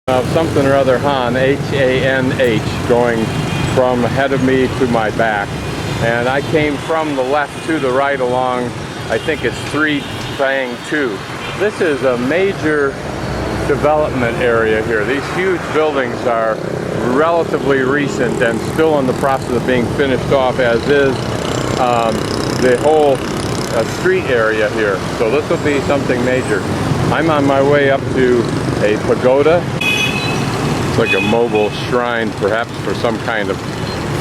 Something or other Han, H-A-N-H, going from ahead of me to my back. And I came from the left to the right along, I think it's 3 Fang 2. This is a major development area here. These huge buildings are relatively recent and still in the process of being finished off, as is the whole street area here. So this will be something major. I'm on my way up to a pagoda. It's like a mobile shrine, perhaps for some kind of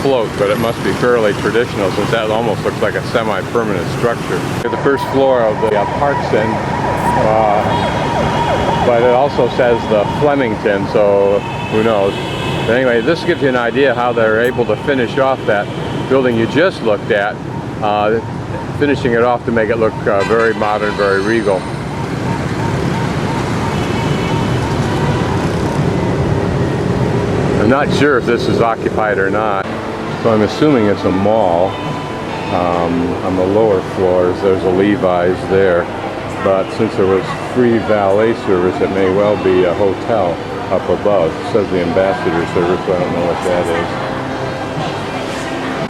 float, but it must be fairly traditional since that almost looks like a semi-permanent structure. The first floor of the Park's Inn, but it also says the Flemington, so who knows. But anyway, this gives you an idea how they're able to finish off that building you just looked at, finishing it off to make it look very modern, very regal. I'm not sure if this is occupied or not, so I'm assuming it's a mall. On the lower floors there's a Levi's there, but since there was free valet service it may well be a hotel up above. It says the ambassador service, but I don't know what that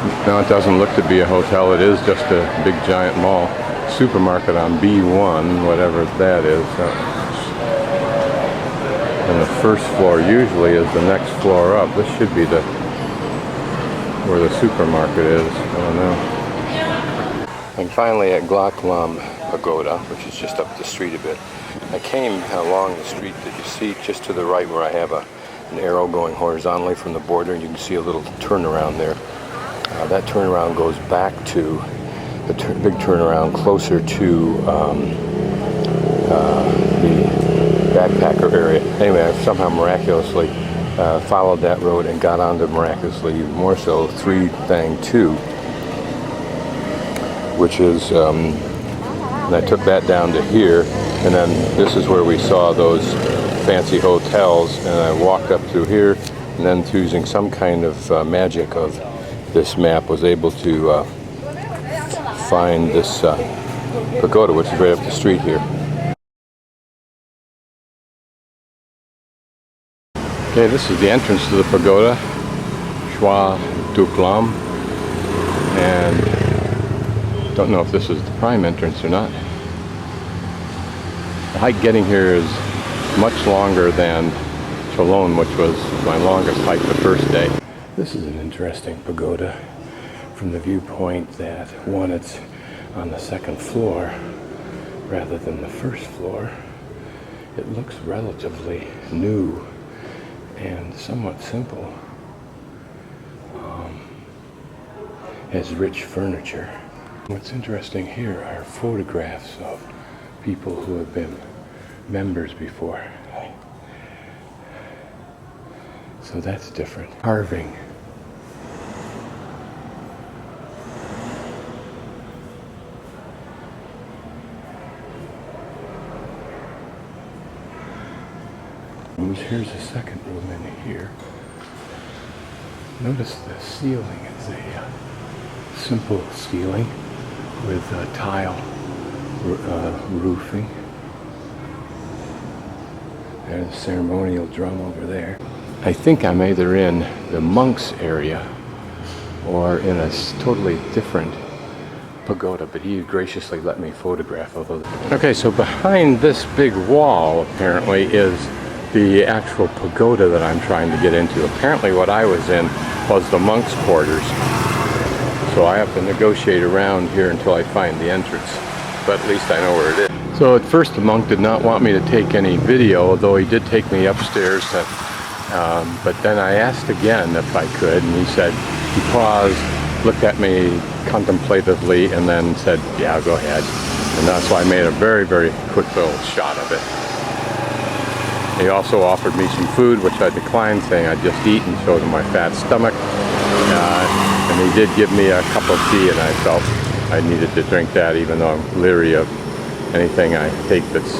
is. No, it doesn't look to be a hotel, it is just a big giant mall. Supermarket on B1, whatever that is. And the first floor usually is the next floor up. This should be where the supermarket is. I don't know. I'm finally at Glac Lam Pagoda, which is just up the street a bit. I came along the street that you see just to the right where I have an arrow going horizontally from the border, and you can see a little turnaround there. That turnaround goes back to the big turnaround closer to the backpacker area. Anyway, I somehow miraculously followed that road and got onto, miraculously more so, 3 Fang 2, which is, and I took that down to here, and then this is where we saw those fancy hotels, and I walked up through here, and then using some kind of magic of this map was able to find this pagoda, which is right up the street here. Okay, this is the entrance to the pagoda, Shwa Duklam, and don't know if this is the prime entrance or not. The hike getting here is much longer than Cholon, which was my longest hike the first day. This is an interesting pagoda from the viewpoint that, one, it's on the 2nd floor rather than the 1st floor. It looks relatively new and somewhat simple. Has rich furniture. What's interesting here are photographs of people who have been members before. So that's different. Carving. Here's a second room in here. Notice the ceiling is a simple ceiling with tile roofing. There's a ceremonial drum over there. I think I'm either in the monks area or in a totally different pagoda, but he graciously let me photograph all those. Okay, so behind this big wall apparently is the actual pagoda that I'm trying to get into. Apparently what I was in was the monks' quarters. So I have to negotiate around here until I find the entrance. But at least I know where it is. So at first the monk did not want me to take any video, although he did take me upstairs. But then I asked again if I could, and he said, he paused, looked at me contemplatively, and then said, yeah, go ahead. And that's why I made a very, very quick little shot of it. He also offered me some food, which I declined, saying I'd just eat and showed him my fat stomach. And he did give me a cup of tea, and I felt I needed to drink that, even though I'm leery of anything I take that's...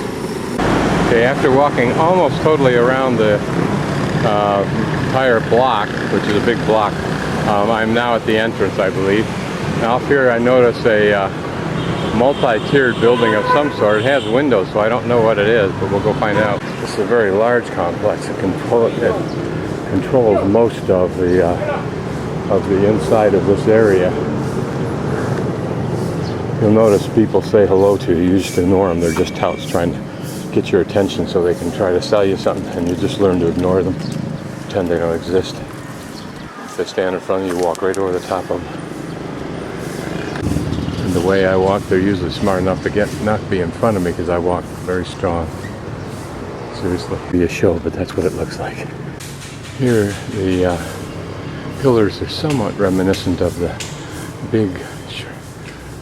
Okay, after walking almost totally around the entire block, which is a big block, I'm now at the entrance, I believe. Now up here I notice a multi-tiered building of some sort. It has windows, so I don't know what it is, but we'll go find out. This is a very large complex. It controls most of the inside of this area. You'll notice people say hello to you. You just ignore them. They're just touts trying to get your attention so they can try to sell you something, and you just learn to ignore them. Pretend they don't exist. If they stand in front of you, walk right over the top of them. And the way I walk, they're usually smart enough to not be in front of me because I walk very strong. Seriously, be a show, but that's what it looks like. Here, the pillars are somewhat reminiscent of the big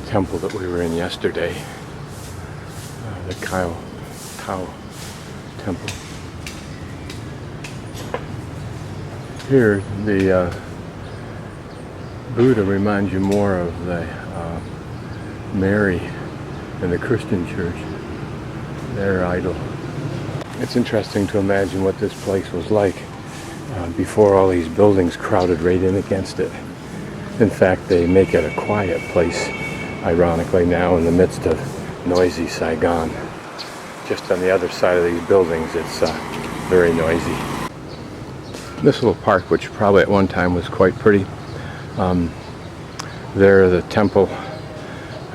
temple that we were in yesterday, the Cow Temple. Here, the Buddha reminds you more of the Mary in the Christian church, their idol. It's interesting to imagine what this place was like before all these buildings crowded right in against it. In fact, they make it a quiet place, ironically, now in the midst of noisy Saigon. Just on the other side of these buildings, it's very noisy. This little park, which probably at one time was quite pretty, there the temple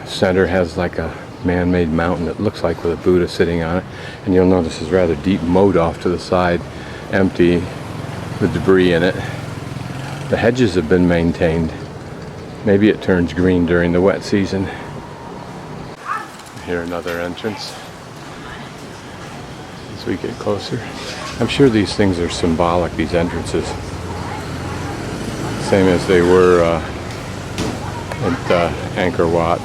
center has like a man-made mountain that looks like with a Buddha sitting on it, and you'll notice there's rather deep moat off to the side, empty, with debris in it. The hedges have been maintained. Maybe it turns green during the wet season. Here another entrance as we get closer. I'm sure these things are symbolic, these entrances, same as they were at Angkor Wat.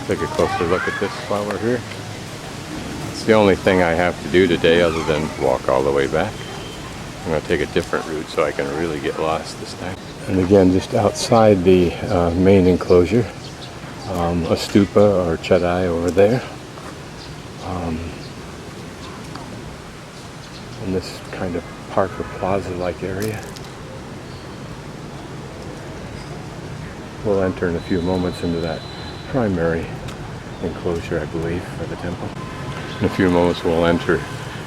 Take a closer look at this while we're here. It's the only thing I have to do today other than walk all the way back. I'm going to take a different route so I can really get lost this time. And again, just outside the main enclosure, a stupa or chadai over there. In this kind of park or plaza-like area. We'll enter in a few moments into that primary enclosure, I believe, for the temple. In a few moments we'll enter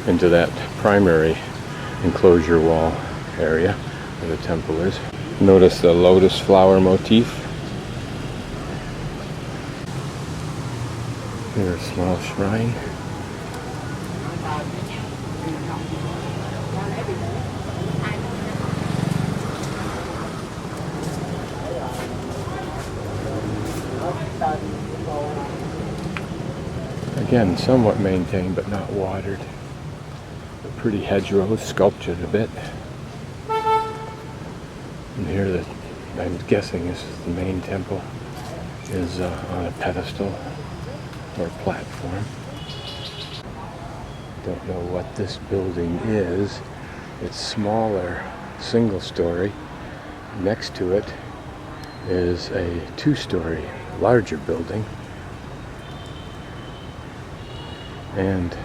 into that primary enclosure wall area where the temple is. Notice the lotus flower motif. Here's a small shrine. Again, somewhat maintained but not watered. A pretty hedgerows, sculptured a bit. And here, I'm guessing this is the main temple, is on a pedestal or platform. Don't know what this building is. It's smaller, single story. Next to it is a two-story, larger building. And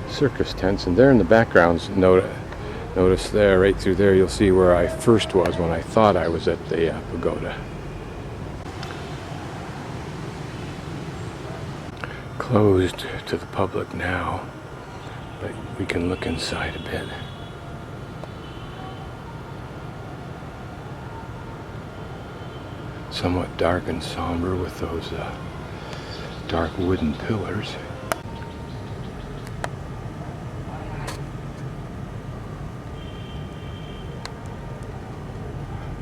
circus tents, and there in the background, notice there, right through there, you'll see where I first was when I thought I was at the pagoda. Closed to the public now, but we can look inside a bit. Somewhat dark and somber with those dark wooden pillars.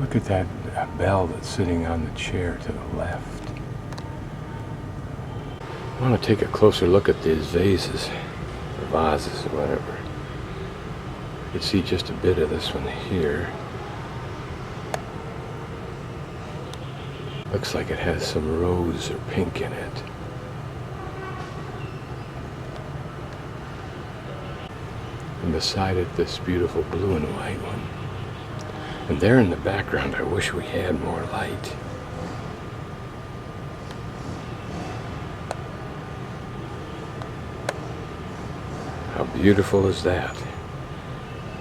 Look at that bell that's sitting on the chair to the left. I want to take a closer look at these vases, or vases, or whatever. You can see just a bit of this one here. Looks like it has some rose or pink in it. And beside it, this beautiful blue and white one. And there in the background, I wish we had more light. How beautiful is that?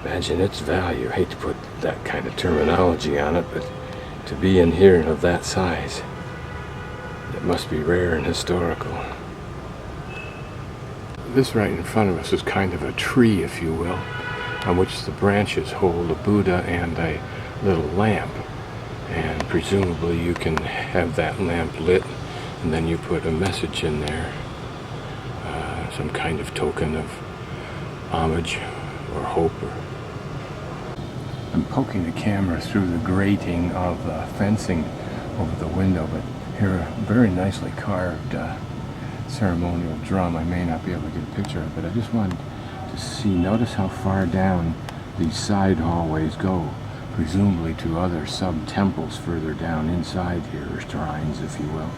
Imagine its value. I hate to put that kind of terminology on it, but to be in here of that size, it must be rare and historical. This right in front of us is kind of a tree, if you will, on which the branches hold a Buddha and a little lamp. And presumably you can have that lamp lit, and then you put a message in there, some kind of token of homage or hope. I'm poking the camera through the grating of the fencing over the window, but here a very nicely carved ceremonial drum. I may not be able to get a picture of it, but I just wanted to see, notice how far down these side hallways go, presumably to other sub-temples further down inside here, or shrines, if you will.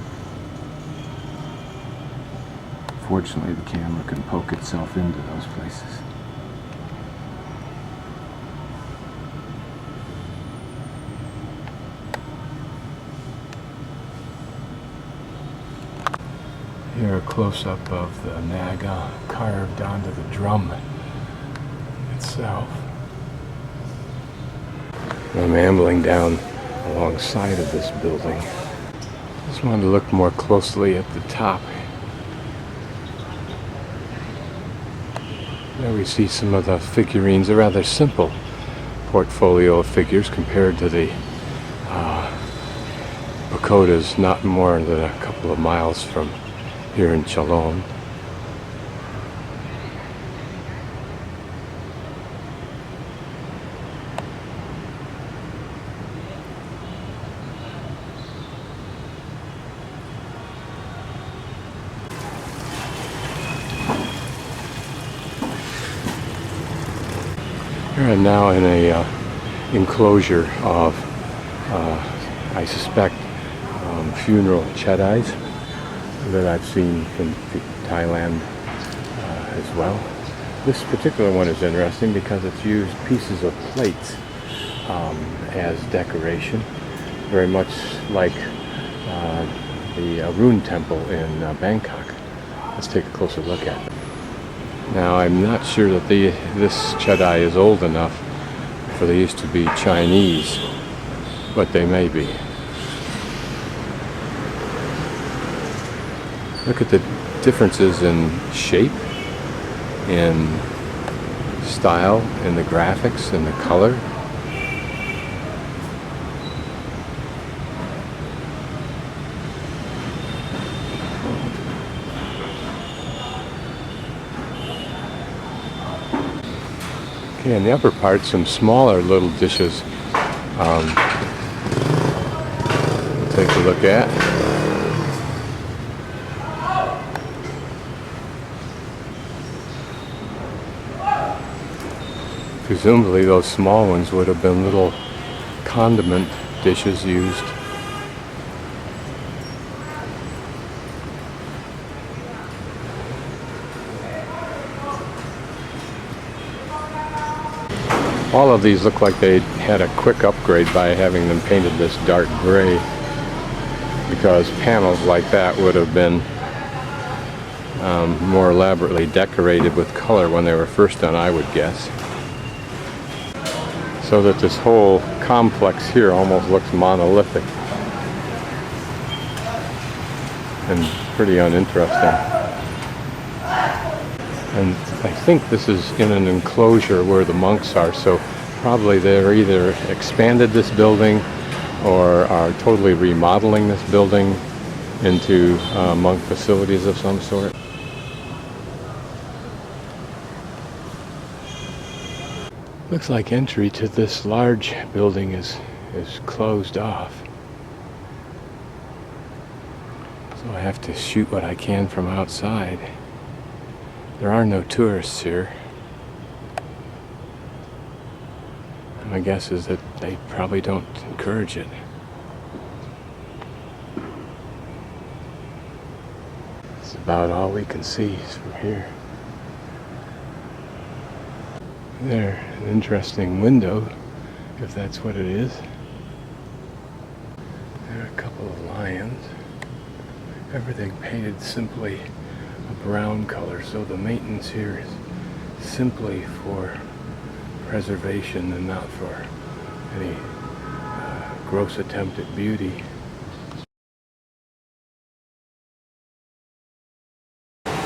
Fortunately, the camera can poke itself into those places. Here a close-up of the Naga carved onto the drum itself. I'm ambling down alongside of this building. Just wanted to look more closely at the top. There we see some of the figurines, a rather simple portfolio of figures compared to the pagodas not more than a couple of miles from here in Chalon. Here I'm now in a enclosure of, I suspect, funeral chedais that I've seen in Thailand as well. This particular one is interesting because it's used pieces of plates as decoration, very much like the Rune Temple in Bangkok. Let's take a closer look at it. Now, I'm not sure that this chedai is old enough for these to be Chinese, but they may be. Look at the differences in shape, in style, in the graphics, in the color. Okay, in the upper part, some smaller little dishes we'll take a look at. Presumably those small ones would have been little condiment dishes used. All of these look like they had a quick upgrade by having them painted this dark gray, because panels like that would have been more elaborately decorated with color when they were first done, I would guess. So that this whole complex here almost looks monolithic and pretty uninteresting. And I think this is in an enclosure where the monks are, so probably they're either expanded this building or are totally remodeling this building into monk facilities of some sort. Looks like entry to this large building is closed off. So I have to shoot what I can from outside. There are no tourists here. And my guess is that they probably don't encourage it. That's about all we can see from here. There, an interesting window, if that's what it is. There are a couple of lions. Everything painted simply a brown color, so the maintenance here is simply for preservation and not for any gross attempt at beauty.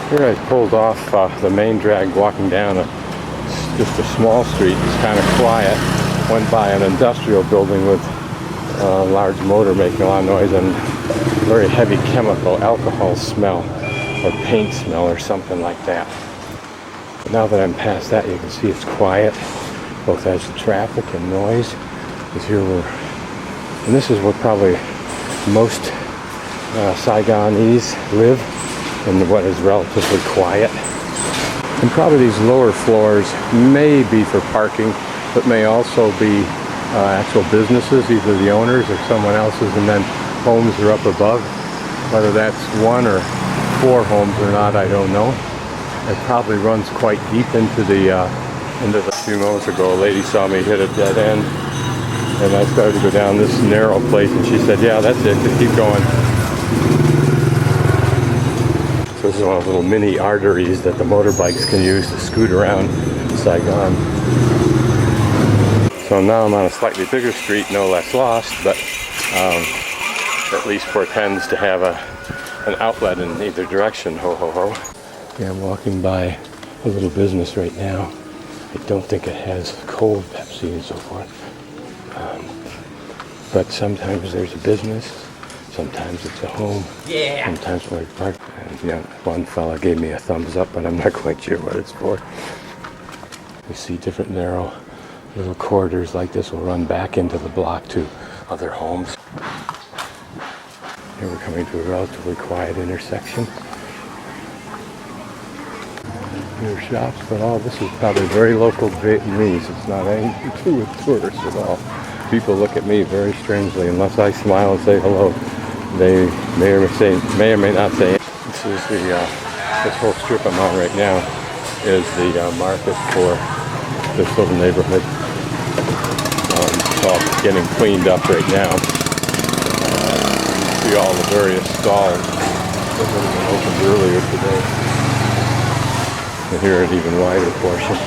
Here I pulled off the main drag walking down just a small street. It's kind of quiet. Went by an industrial building with a large motor making a lot of noise and very heavy chemical alcohol smell or paint smell or something like that. But now that I'm past that, you can see it's quiet, both as the traffic and noise. Because here and this is where probably most Saigonese live, in what is relatively quiet. And probably these lower floors may be for parking, but may also be actual businesses, either the owners or someone else's, and then homes are up above. Whether that's 1 or 4 homes or not, I don't know. It probably runs quite deep into the a few moments ago, a lady saw me hit a dead end, and I started to go down this narrow place, and she said, "Yeah, that's it, just keep going." So this is one of the little mini arteries that the motorbikes can use to scoot around Saigon. So now I'm on a slightly bigger street, no less lost, but at least portends to have an outlet in either direction. Ho ho ho. Yeah, I'm walking by a little business right now. I don't think it has cold Pepsi and so forth. But sometimes there's a business, sometimes it's a home, sometimes where it's parked. And yeah, one fella gave me a thumbs up, but I'm not quite sure what it's for. You see different narrow little corridors like this will run back into the block to other homes. Here we're coming to a relatively quiet intersection. Here shops, but all this is probably very local Vietnamese. It's not anything to do with tourists at all. People look at me very strangely unless I smile and say hello. They may or may not say it. This is this whole strip I'm on right now is the market for this little neighborhood. It's all getting cleaned up right now. See all the various stalls that would have been opened earlier today. And here an even wider portion.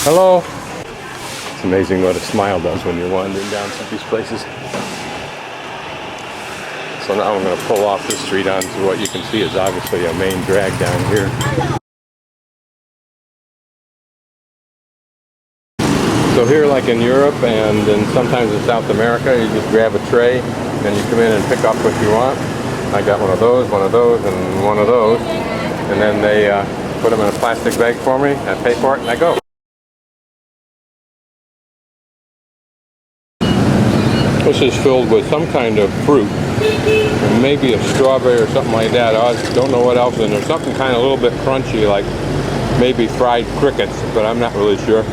Hello. It's amazing what a smile does when you're wandering down some of these places. So now I'm going to pull off this street onto what you can see is obviously a main drag down here. So here, like in Europe and sometimes in South America, you just grab a tray and you come in and pick up what you want. I got one of those, and one of those. And then they put them in a plastic bag for me, I pay for it, and I go. This is filled with some kind of fruit, maybe a strawberry or something like that. I don't know what else in there. Something kind of a little bit crunchy, like maybe fried crickets, but I'm not really sure.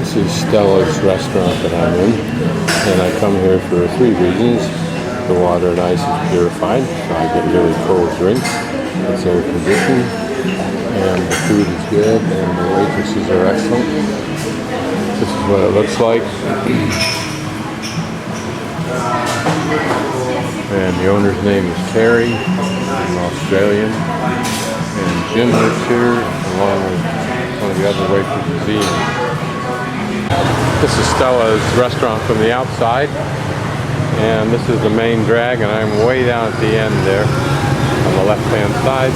This is Stella's Restaurant that I'm in, and I come here for 3 reasons. The water and ice is purified, so I get really cold drinks. It's air conditioned, and the food is good, and the waitresses are excellent. This is what it looks like. And the owner's name is Terry. I'm Australian. And Jim lives here, along with one of the other waitresses, Ian. This is Stella's Restaurant from the outside, and this is the main drag, and I'm way down at the end there on the left-hand side.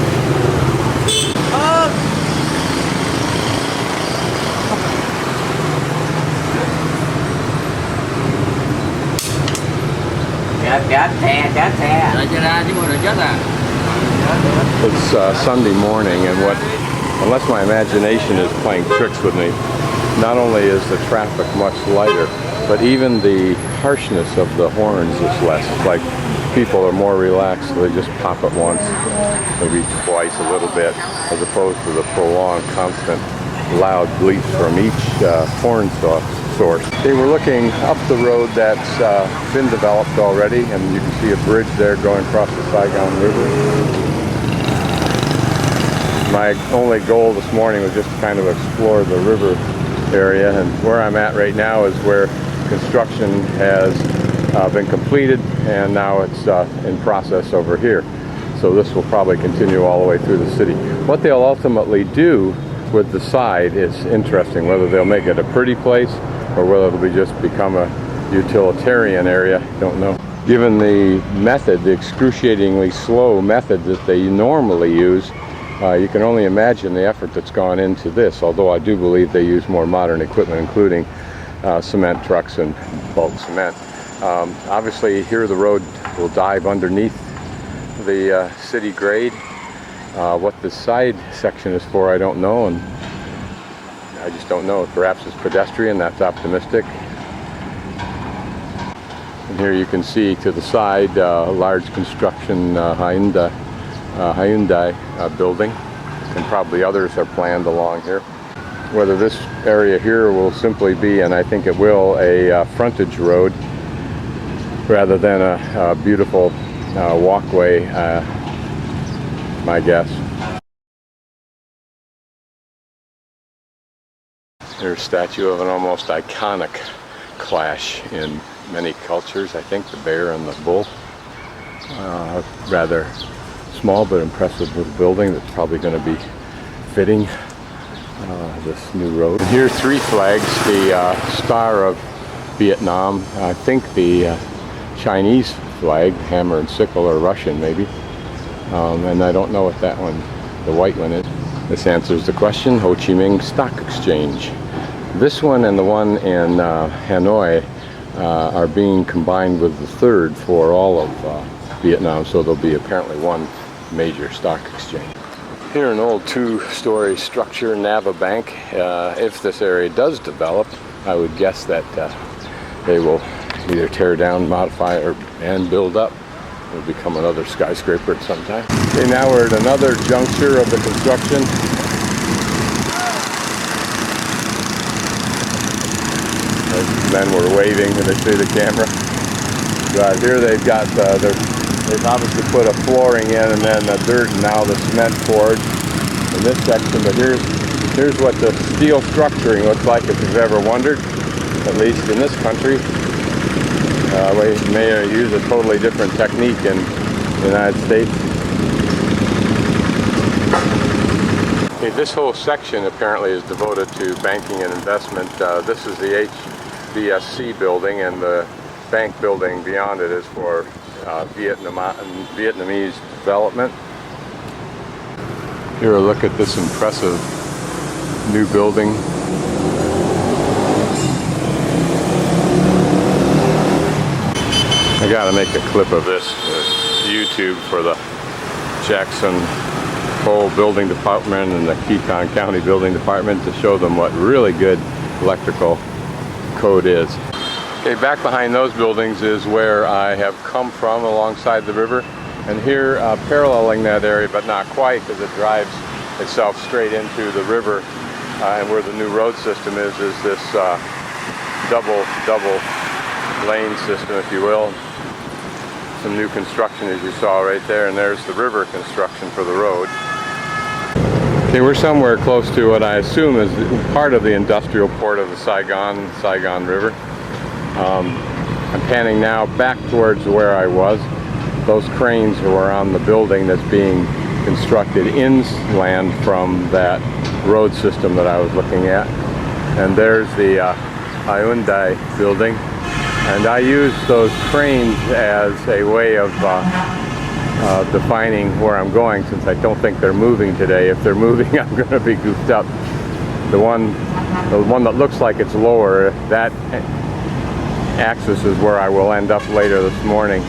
It's Sunday morning, and unless my imagination is playing tricks with me, not only is the traffic much lighter, but even the harshness of the horns is less. It's like people are more relaxed, so they just pop it once, maybe twice a little bit, as opposed to the prolonged, constant, loud bleats from each horn source. They were looking up the road that's been developed already, and you can see a bridge there going across the Saigon River. My only goal this morning was just to kind of explore the river area, and where I'm at right now is where construction has been completed, and now it's in process over here. So this will probably continue all the way through the city. What they'll ultimately do with the side is interesting, whether they'll make it a pretty place or whether it'll just become a utilitarian area, don't know. Given the method, the excruciatingly slow method that they normally use, you can only imagine the effort that's gone into this, although I do believe they use more modern equipment, including cement trucks and bulk cement. Obviously here the road will dive underneath the city grade. What the side section is for, I don't know, and I just don't know. Perhaps it's pedestrian, that's optimistic. And here you can see to the side a large construction Hyundai building, and probably others are planned along here. Whether this area here will simply be, and I think it will, a frontage road rather than a beautiful walkway, my guess. Here's a statue of an almost iconic clash in many cultures, I think, the bear and the bull. Rather small but impressive little building that's probably going to be fitting this new road. And here are three flags, the Star of Vietnam, I think the Chinese flag, hammer and sickle, or Russian maybe, and I don't know what that one, the white one, is. This answers the question. Ho Chi Minh Stock Exchange. This one and the one in Hanoi are being combined with the third for all of Vietnam, so there'll be apparently one major stock exchange. Here, an old two-story structure, Nava Bank. If this area does develop, I would guess that they will either tear down, modify, and build up. It'll become another skyscraper at some time. Okay, now we're at another juncture of the construction. Those men were waving when they see the camera. Right here they've got they've obviously put a flooring in, and then the dirt, and now the cement poured in this section. But here's what the steel structuring looks like, if you've ever wondered, at least in this country. We may use a totally different technique in the United States. Okay, this whole section apparently is devoted to banking and investment. This is the HBSC building, and the bank building beyond it is for Vietnamese development. Here, a look at this impressive new building. I gotta make a clip of this for YouTube for the Jackson Hole Building Department and the Keycon County Building Department to show them what really good electrical code is. Okay, back behind those buildings is where I have come from, alongside the river. And here, paralleling that area, but not quite, because it drives itself straight into the river, and where the new road system is this double lane system, if you will. Some new construction, as you saw right there, and there's the river construction for the road. Okay, we're somewhere close to what I assume is part of the industrial port of the Saigon River. I'm panning now back towards where I was. Those cranes were on the building that's being constructed inland from that road system that I was looking at. And there's the Hyundai building. And I use those cranes as a way of defining where I'm going, since I don't think they're moving today. If they're moving, I'm going to be goofed up. The one that looks like it's lower, that axis is where I will end up later this morning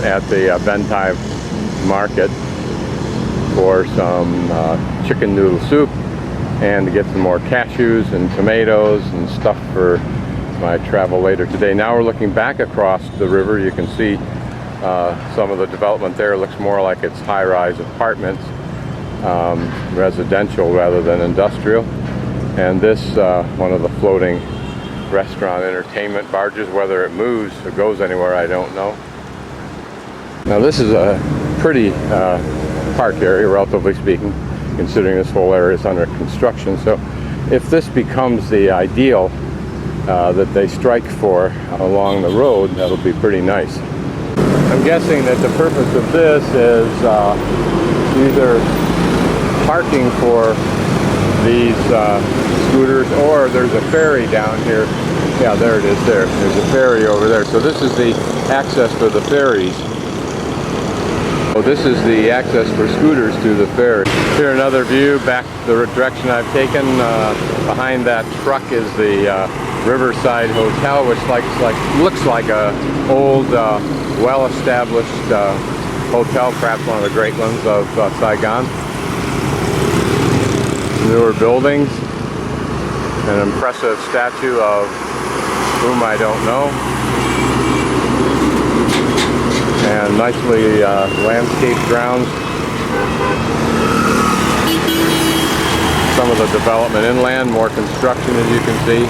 at the Bentai market for some chicken noodle soup and to get some more cashews and tomatoes and stuff for my travel later today. Now we're looking back across the river. You can see some of the development there looks more like it's high-rise apartments, residential rather than industrial. And this, one of the floating restaurant entertainment barges. Whether it moves or goes anywhere, I don't know. Now this is a pretty park area, relatively speaking, considering this whole area is under construction. So if this becomes the ideal that they strike for along the road, that'll be pretty nice. I'm guessing that the purpose of this is either parking for these scooters, or there's a ferry down here. Yeah, there it is there. There's a ferry over there. So this is the access for the ferries. So this is the access for scooters to the ferry. Here another view back the direction I've taken. Behind that truck is the Riverside Hotel, which looks like a old, well-established hotel, perhaps one of the great ones of Saigon. Newer buildings, an impressive statue of whom I don't know, and nicely landscaped grounds. Some of the development inland, more construction as you can see.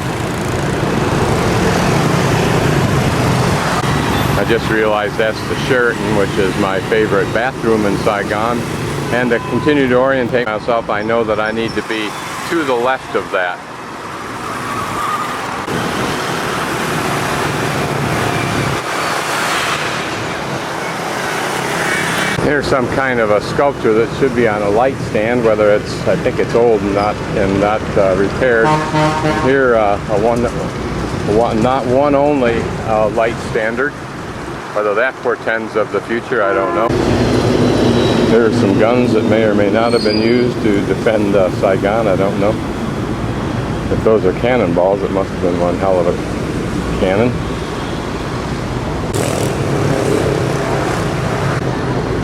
I just realized that's the Sheraton, which is my favorite bathroom in Saigon. And to continue to orientate myself, I know that I need to be to the left of that. Here's some kind of a sculpture that should be on a light stand, whether it's, I think it's old and not repaired. Here, not one only light standard. Whether that portends of the future, I don't know. There are some guns that may or may not have been used to defend Saigon, I don't know. If those are cannonballs, it must have been one hell of a cannon.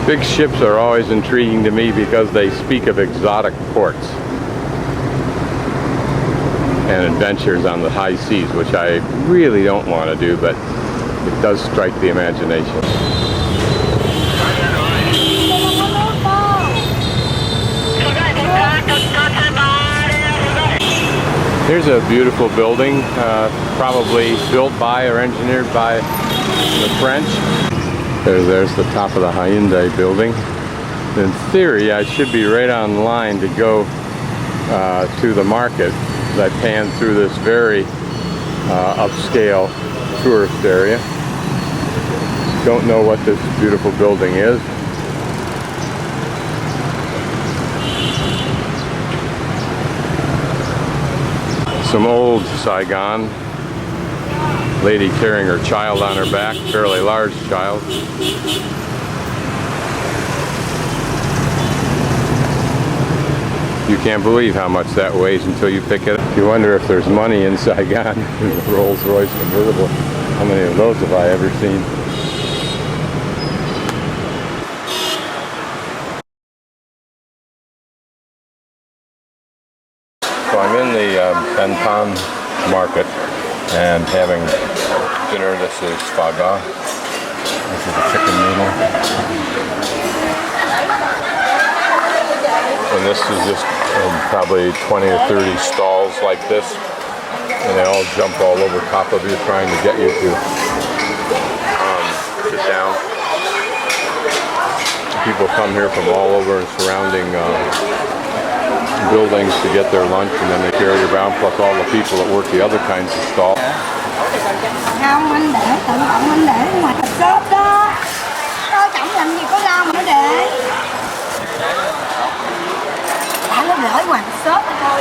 Big ships are always intriguing to me because they speak of exotic ports and adventures on the high seas, which I really don't want to do, but it does strike the imagination. Here's a beautiful building, probably built by or engineered by the French. There's the top of the Hyundai building. In theory, I should be right on line to go to the market as I pan through this very upscale tourist area. Don't know what this beautiful building is. Some old Saigon. Lady carrying her child on her back, fairly large child. You can't believe how much that weighs until you pick it up. You wonder if there's money in Saigon in the Rolls Royce convertible. How many of those have I ever seen? So I'm in the Benton market and having dinner. This is faga. This is a chicken noodle. And this is just probably 20 or 30 stalls like this. And they all jump all over top of you trying to get you to sit down. People come here from all over and surrounding buildings to get their lunch, and then they carry it around, plus all the people that work the other kinds of stalls. Không, anh để tự động anh để ngoài thịt xốp đó. Coi trọng làm gì có lau mà nó để. Đã nó để ngoài thịt xốp thôi.